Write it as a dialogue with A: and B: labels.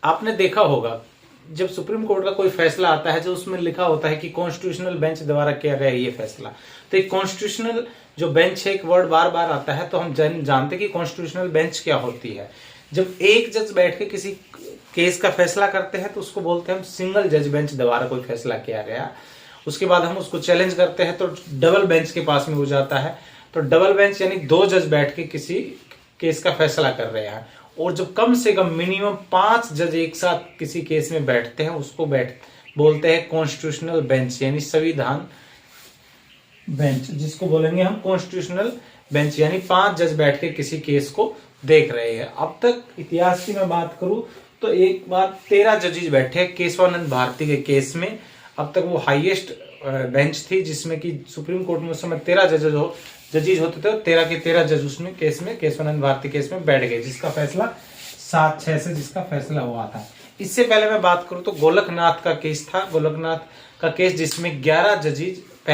A: आपने देखा होगा जब सुप्रीम कोर्ट का कोई फैसला आता है जो उसमें लिखा होता है कि कॉन्स्टिट्यूशनल बेंच द्वारा किया गया ये फैसला, तो एक कॉन्स्टिट्यूशनल जो बेंच है, एक वर्ड बार बार आता है, तो हम जानते हैं कि कॉन्स्टिट्यूशनल बेंच क्या होती है। जब एक जज बैठ के किसी केस का फैसला करते हैं तो उसको बोलते हैं हम सिंगल जज बेंच द्वारा कोई फैसला किया गया। उसके बाद हम उसको चैलेंज करते हैं तो डबल बेंच के पास में हो जाता है। तो डबल बेंच यानी दो जज बैठ के किसी केस का फैसला कर रहे हैं, और जब कम से कम मिनिमम 5 जज एक साथ किसी केस में बैठते हैं उसको बोलते हैं कॉन्स्टिट्यूशनल बेंच, यानी संविधान बेंच, जिसको बोलेंगे हम कॉन्स्टिट्यूशनल बेंच, यानी 5 जज बैठ के किसी केस को देख रहे हैं। अब तक इतिहास की मैं बात करूं तो एक बार 13 जजेस बैठे केशवानंद भारती के केस में। अब तक वो हाईएस्ट बेंच थी जिसमें कि सुप्रीम कोर्ट में उस समय 13 जजेस होते थे, और 13 के 13 जज उसमें केस में केशवानंद भारती केस में बैठ गए, जिसका फैसला 7-6 से जिसका फैसला हुआ था। इससे पहले मैं बात करूं तो गोलकनाथ का केस था। गोलकनाथ का केस जिसमें 11 जजेस